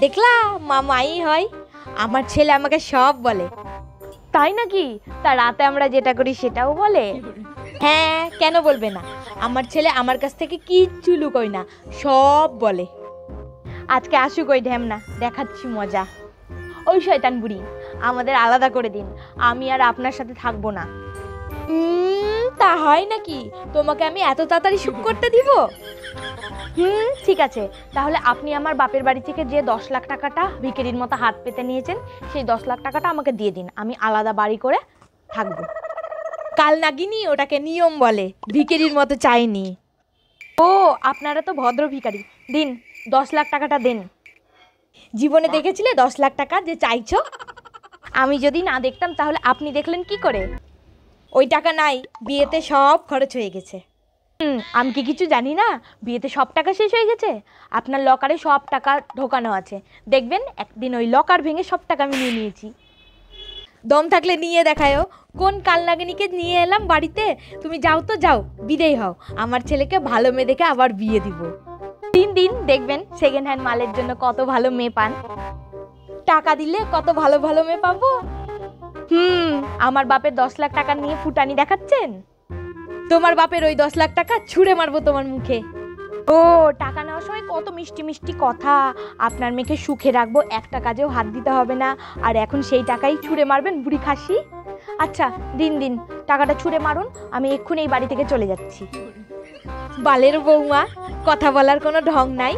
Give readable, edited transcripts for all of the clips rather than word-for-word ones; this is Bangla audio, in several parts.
দেখলা মামাই হয়। আমার ছেলে আমাকে সব বলে। তাই নাকি? তা রাতে আমরা যেটা করি সেটাও বলে? হ্যাঁ, কেন বলবে না? আমার ছেলে আমার কাছ থেকে কিচ্ছু লুকোয় না, সব বলে। আজকে আসুক ওই ঢ্যামনা, দেখাচ্ছি মজা। ওই শয়তান বুড়ি, আমাদের আলাদা করে দিন, আমি আর আপনার সাথে থাকবো না। তা হয় নাকি? তোমাকে আমি এত তাড়াতাড়ি সুখ করতে দিব? ঠিক আছে, তাহলে আপনি আমার বাপের বাড়ি থেকে যে 10 লাখ টাকাটা ভিখারির মতো হাত পেতে নিয়েছেন, সেই 10 লাখ টাকাটা আমাকে দিয়ে দিন, আমি আলাদা বাড়ি করে থাকবো। কাল নাগিনি ওটাকে নিয়ম বলে, ভিখারির মতো চাইনি। ও, আপনারা তো ভদ্র ভিখারি। দিন, 10 লাখ টাকাটা দেন। জীবনে দেখেছিলে 10 লাখ টাকা যে চাইছো? আমি যদি না দেখতাম তাহলে আপনি দেখলেন কি করে? ওই টাকা নাই, বিয়েতে সব খরচ হয়ে গেছে। আমি কি কিছু জানি না? বিয়েতে সব টাকা শেষ হয়ে গেছে। আপনার লকারে সব টাকা ঢোকানো আছে, দেখবেন একদিন ওই লকার ভেঙে সব টাকা আমি নিয়ে নিয়েছি। দম থাকলে নিয়ে দেখায়ও। কোন কালনাগিনীকে নিয়ে এলাম বাড়িতে? তুমি যাও তো যাও, বিদেয় হও। আমার ছেলেকে ভালো মেয়ে দেখে আবার বিয়ে দিব। দিন দিন দেখবেন সেকেন্ড হ্যান্ড মালের জন্য কত ভালো মেয়ে পান। টাকা দিলে কত ভালো ভালো মেয়ে পাবো। আমার বাপের 10 লাখ টাকা নিয়ে ফুটানি দেখাচ্ছেন? তোমার বাপের ওই 10 লাখ টাকা ছুঁড়ে মারবো তোমার মুখে। ও, টাকা নেওয়ার সময় কত মিষ্টি মিষ্টি কথা। আপনার মেয়েকে সুখে রাখবো, একটা কাজেও হাত দিতে হবে না, আর এখন সেই টাকাই ছুঁড়ে মারবেন বুড়ি খাসি? আচ্ছা, দিন দিন, টাকাটা ছুঁড়ে মারুন, আমি এক্ষুনি এই বাড়ি থেকে চলে যাচ্ছি। বালের বৌমা, কথা বলার কোনো ঢং নাই।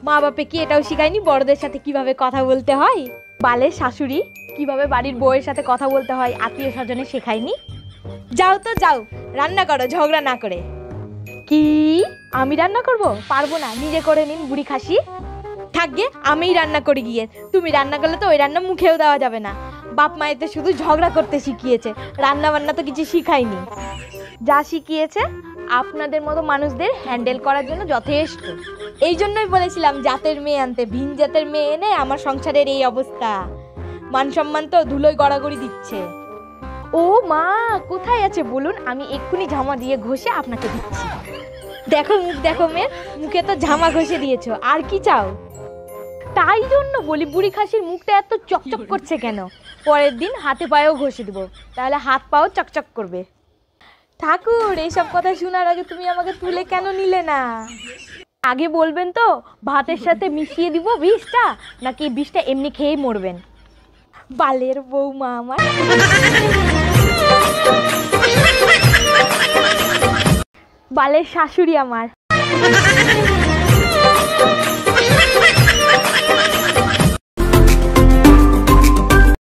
মা বাপে কি এটাও শিখায়নি বড়দের সাথে কিভাবে কথা বলতে হয়? বালের শাশুড়ি, কিভাবে বাড়ির বউয়ের সাথে কথা বলতে হয় আত্মীয় স্বজনে শেখায়নি? যাও তো যাও, রান্না করো ঝগড়া না করে। কি? আমি রান্না করব? পারবো না, নিজে করে নিন বুড়ি খাসি। থাকবে, আমিই রান্না করি গিয়ে। তুমি রান্না করলে তো ওই রান্না মুখেও দেওয়া যাবে না। বাপ মায়েতে শুধু ঝগড়া করতে শিখিয়েছে, রান্না বান্না তো কিছু শিখায়নি। যা শিখিয়েছে আপনাদের মতো মানুষদের হ্যান্ডেল করার জন্য যথেষ্ট। এই জন্যই বলেছিলাম জাতের মেয়ে আনতে, ভিন জাতের মেয়ে এনে আমার সংসারের এই অবস্থা। মান সম্মান তো ধুলোয় গড়াগড়ি দিচ্ছে। ও মা, কোথায় আছে বলুন, আমি এক্ষুনি ঝামা দিয়ে ঘষে আপনাকে দিচ্ছি। দেখো মুখ দেখো মেয়ে, মুখে তো ঝামা ঘষে দিয়েছো, আর কি চাও? তাই জন্য বলি বুড়ি খাসির মুখটা এত চকচক করছে কেন? পরের দিন হাতে পায়েও ঘষে দেবো, তাহলে হাত পাও চকচক করবে। ঠাকুর, এইসব কথা শোনার আগে তুমি আমাকে তুলে কেন নিলে না? আগে বলবেন তো ভাতের সাথে মিশিয়ে দিব বিষটা, নাকি বিষটা এমনি খেয়েই মরবেন? বালের বৌমা আমার। বালের শাশুড়ি আমার।